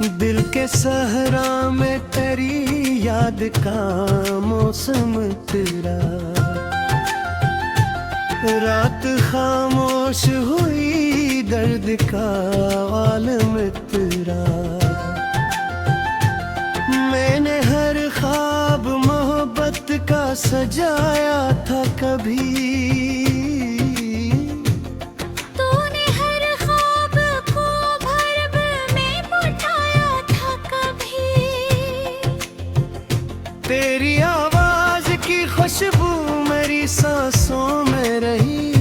दिल के सहरा में तेरी याद का मौसम तेरा, रात खामोश हुई दर्द का आलम तेरा। मैंने हर ख्वाब मोहब्बत का सजाया था कभी, तेरी आवाज की खुशबू मेरी सांसों में रही,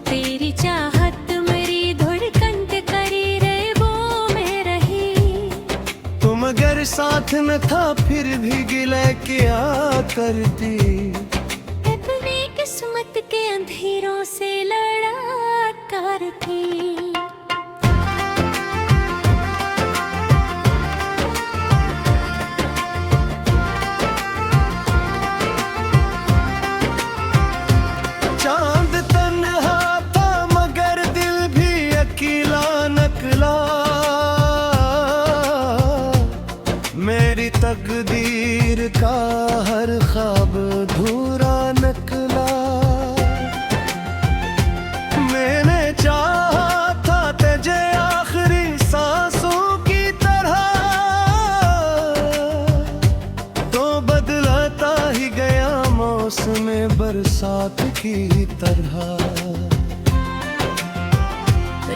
तेरी चाहत मेरी धड़कन के करीब में रही। तुम अगर साथ न था फिर भी गिले क्या करती, अपनी किस्मत के अंधेरों से लड़ा करती। मेरी तकदीर का हर ख्वाब धूरा निकला। मैंने चाहा था तुझे आखिरी सांसों की तरह, तो बदलाता ही गया मौसम बरसात की तरह।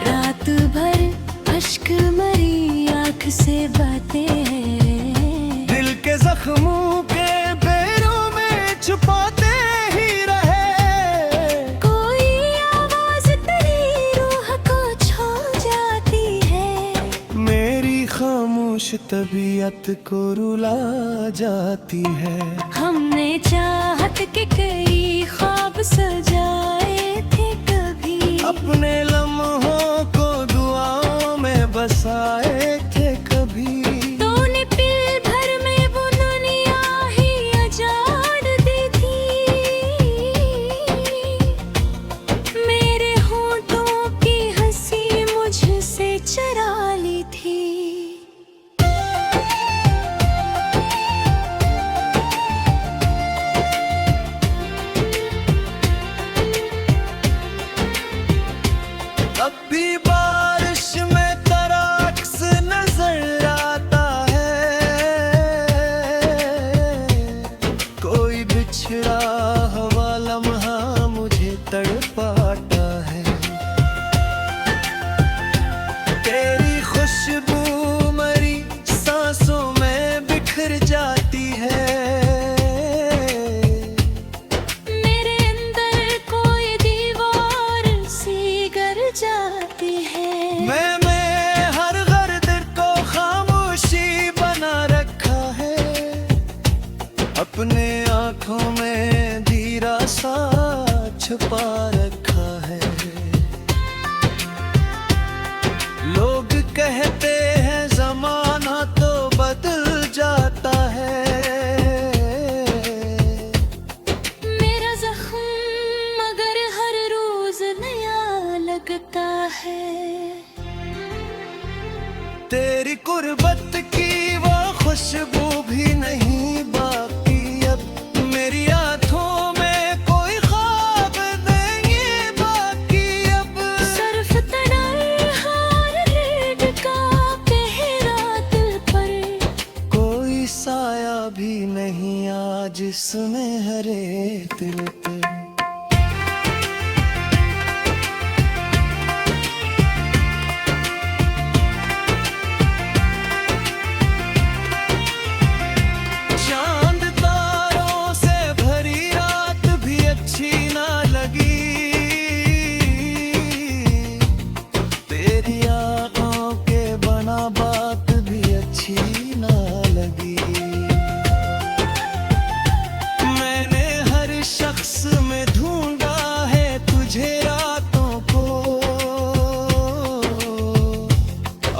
रात भर अश्क मरी आँख से बातें, दिल के जख्मों के पैरों में छुपाते ही रहे। कोई आवाज तेरी रूह को छू जाती है, मेरी खामोश तबीयत को रुला जाती है। हमने चाहत के कई ख्वाब सजाए थे कभी, अपने लम्हों को दुआओं में बसाए थे कभी। तूने पल भर में वो दुनिया ही उजाड़ दी थी, मेरे होठों की हंसी मुझसे चुरा ली थी। अब भी बारिश में तेरा अक्स नजर आता है, कोई बिछड़ा हुआ लम्हा मुझे तड़पाता है। तेरी खुशबू मरी सांसों में बिखर जाती है, जाती है। मैं हर गर्द को खामोशी बना रखा है, अपने आँखों में धीरा सा छुपा रखा है। लोग कहते हैं जमाना तो बदल जाता है, मेरा जख्म मगर हर रोज नया लगता है। तेरी कुर्बत की वो खुशबू भी नहीं बाकी अब, मेरी आँखों में कोई ख्वाब नहीं बाकी अब। सर्फ तन्हाई रेत का पहरा दिल पर, कोई साया भी नहीं आज सुनहरे दिल पे। चांद तारों से भरी रात भी अच्छी ना लगी, तेरी आँखों के बना बात भी अच्छी ना लगी। मैंने हर शख्स में ढूंढा है तुझे रातों को,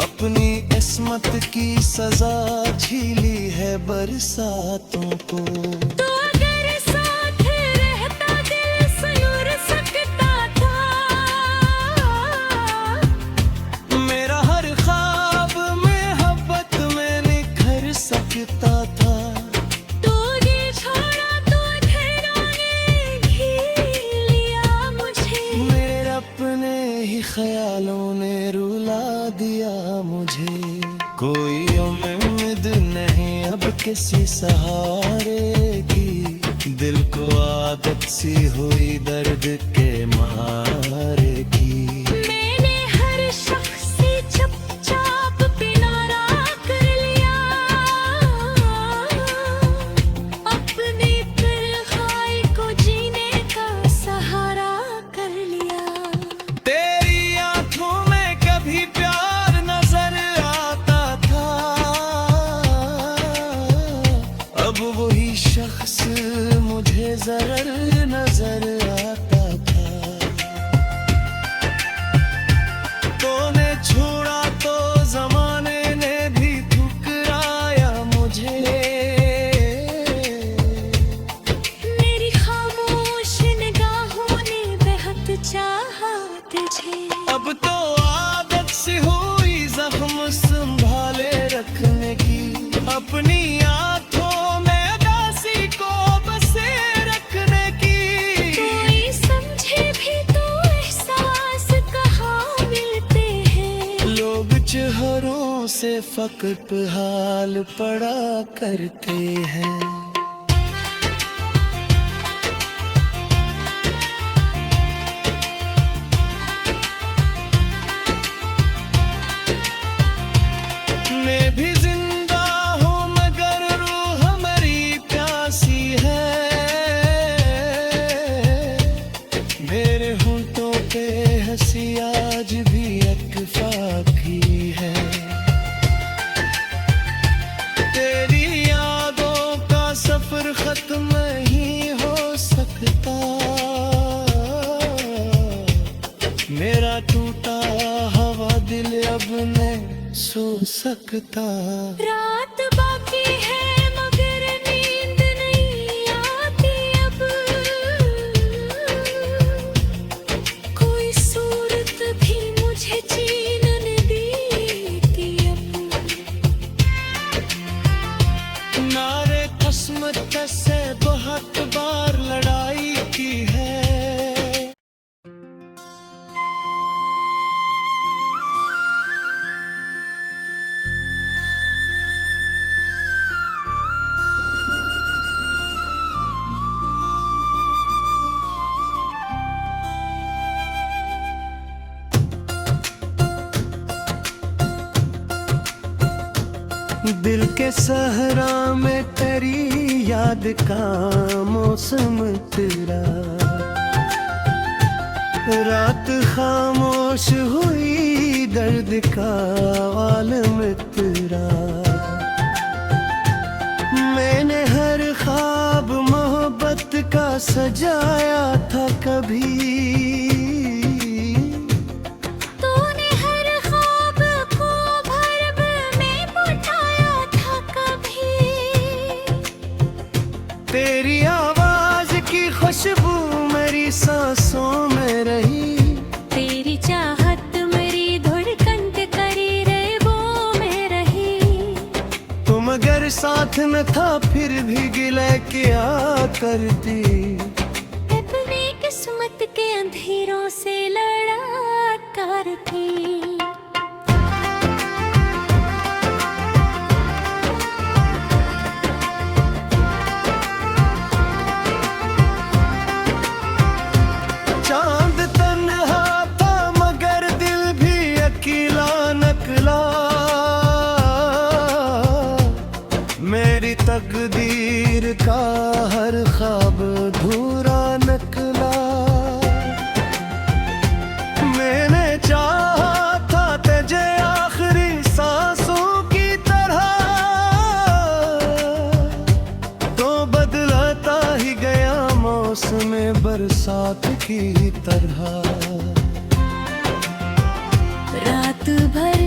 अपनी किस्मत की सजा झीली है बरसातों को। तो अगर साथ रहता दिल सुलझ सकता था, मेरा हर ख्वाब मोहब्बत में सी सहारे की, दिल को आदत सी हुई दर्द के मारे की। मैंने हर शख्स से चुपचाप किनारा कर लिया, अपनी तन्हाई को जीने का सहारा कर लिया। तेरी आंखों में कभी प्यार नजर आता था, अब वही शख्स मुझे जरर नजर आता था। तूने छोड़ा तो जमाने ने भी ठुकराया मुझे, मेरी खामोश निगाहों ने बेहद चाहा तुझे। अब तो आदत सी हुई जख्म संभाले रखने की, अपनी आंखों में उदासी को बसे रखने की। कोई समझे भी तो एहसास कहाँ मिलते हैं, लोग चेहरों से फकत हाल पड़ा करते हैं। मैं भी जिंदा हूँ मगर रूह हमारी प्यासी है, मेरे होंठों पे हंसी आज भी इत्तेफाकी है। तेरी यादों का सफर खत्म नहीं हो सकता, मेरा टूटा हवा दिल अब नहीं सो सकता। रात बाकी है मगर नींद नहीं आती अब, कोई सूरत भी मुझे चैन न देती अब। नारे किस्मत से बहुत बार लड़ाई की है, दिल के सहरा में तेरी याद का मौसम तेरा, रात खामोश हुई दर्द का आलम तेरा। मैंने हर ख्वाब मोहब्बत का सजाया था कभी, तूने हर ख्वाब को भरम में बुझाया था कभी। तेरी आवाज की खुशबू मेरी सांसों में रही, तेरी चाहत मेरी धड़कन के करीबों में रही। तुम अगर साथ न था फिर भी गिले क्या करती, अपनी किस्मत के अंधेरों से लड़ा करती। चांद तन्हा था मगर दिल भी अकेला नकला, मेरी तकदीर का हर ख्वाब अधूरा नकला। मैंने चाहा था तुझे आखिरी सांसों की तरह, तो बदलाता ही गया मौसम बरसात की तरह। रात भर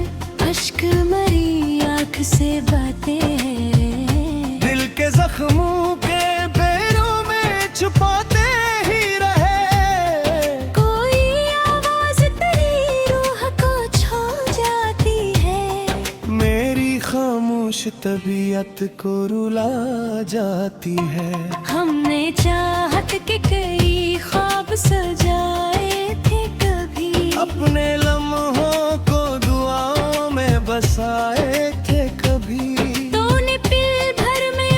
अश्क मरी आँख से बातें हैं, दिल के जख्मों के पैरों में छुपाते ही रहे। कोई आवाज तेरी रूह को छू जाती है, मेरी खामोश तबीयत को रुला जाती है। हमने चाहत के कई ख्वाब सजाए थे कभी, अपने लम्हों को दुआओं में बसाए थे कभी। तूने पल भर में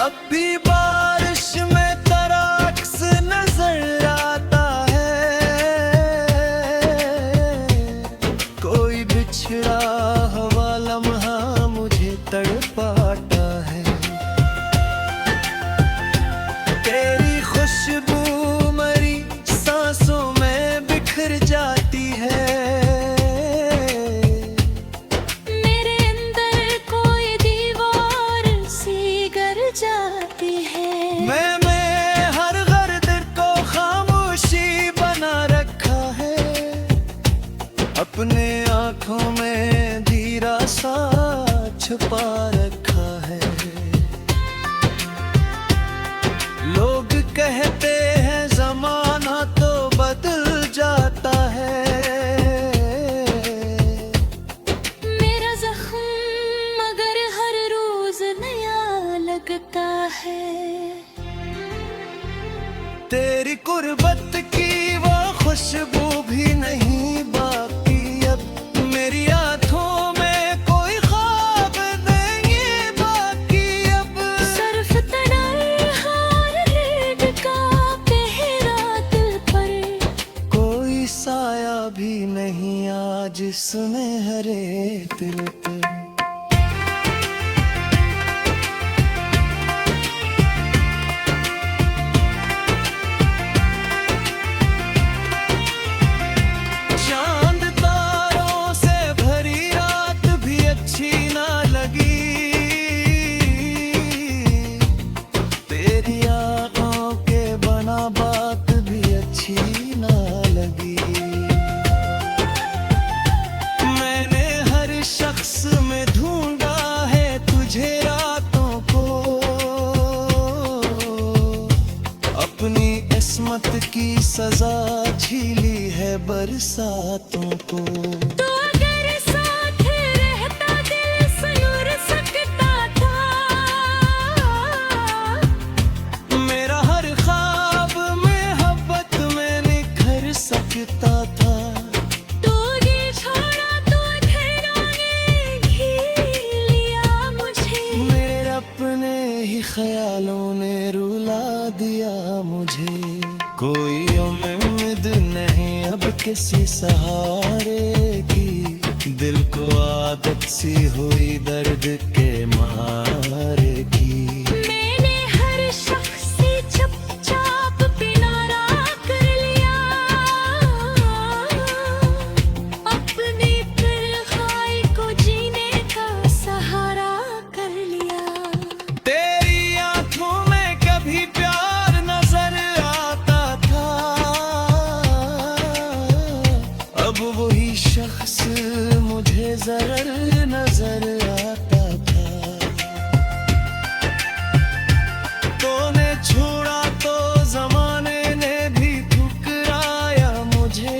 अब भी बारिश में तेरा अक्स नजर आता है, कोई बिछड़ा हुआ लम्हा मुझे तड़पाता है। तेरी खुशबू मरी सांसों में बिखर जाती है, मेरे अंदर कोई दीवार सी गर जाती है। मैं हर गर्द को खामोशी बना रखा है, अपने आंखों में धीरा सा छुपा रखा है। लोग कहते हैं जमाना तो बदल जाता है, मेरा जख्म मगर हर रोज नया लगता है। तेरी कुर्बत की वो खुशबू भी नहीं बाकी अब, मेरी आंखों में कोई ख्वाब नहीं बाकी अब। सर्फ तन्हाई रेत का पहरा दिल पर, कोई साया भी नहीं आज सुनहरे दिल पर। चांद तारों से भरी रात भी अच्छी ना लगी, तेरी आंखों के बना बात भी अच्छी ना लगी। मैंने हर शख्स में ढूंढा है तुझे रातों को, अपनी किस्मत की सजा झीली है बरसातों को। तो अगर साथ रहता दिल सुलझ सकता था, मेरा हर ख्वाब मोहब्बत में निखर सकता था। तू ये छोड़ा तो घरौने घी लिया मुझे, मेरे अपने ही ख्यालों ने रुला दिया मुझे। कोई उम्मीद नहीं अब किसी सहारे की, दिल को आदत सी हुई दर्द के मारे की। मैंने हर शख्स से चुपचाप किनारा कर लिया, अपनी तन्हाई को जीने का सहारा कर लिया। तेरी आंखों में कभी प्यार नजर आता था, अब वही शख्स मुझे जरर नजर आता था। तूने छोड़ा तो जमाने ने भी ठुकराया मुझे,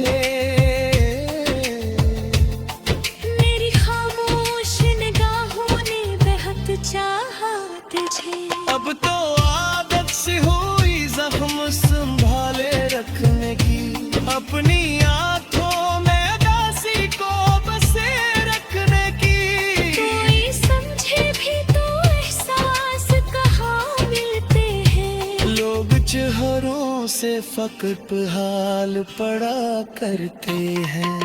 मेरी खामोश निगाहों ने बेहद चाहा तुझे। अब तो आदत सी हुई जख्म संभाले रखने की, अपनी आंखों में उदासी को बसे रखने की। कोई समझे भी तो एहसास कहाँ मिलते हैं, लोग चेहरों से फकट हाल पड़ा करते हैं।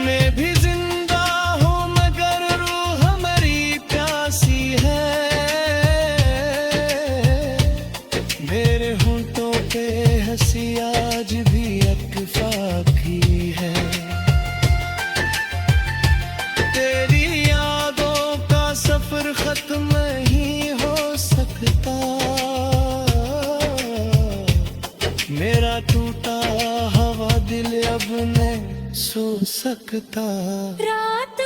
मैं भी जिंदा हूँ मगर रूह हमारी प्यासी है, मेरे होंठों पे हंसी आज भी अकफाकी है। तेरी यादों का सफर खत्म नहीं हो सकता, मेरा टूटा हवा दिल अब नहीं सो सकता। रात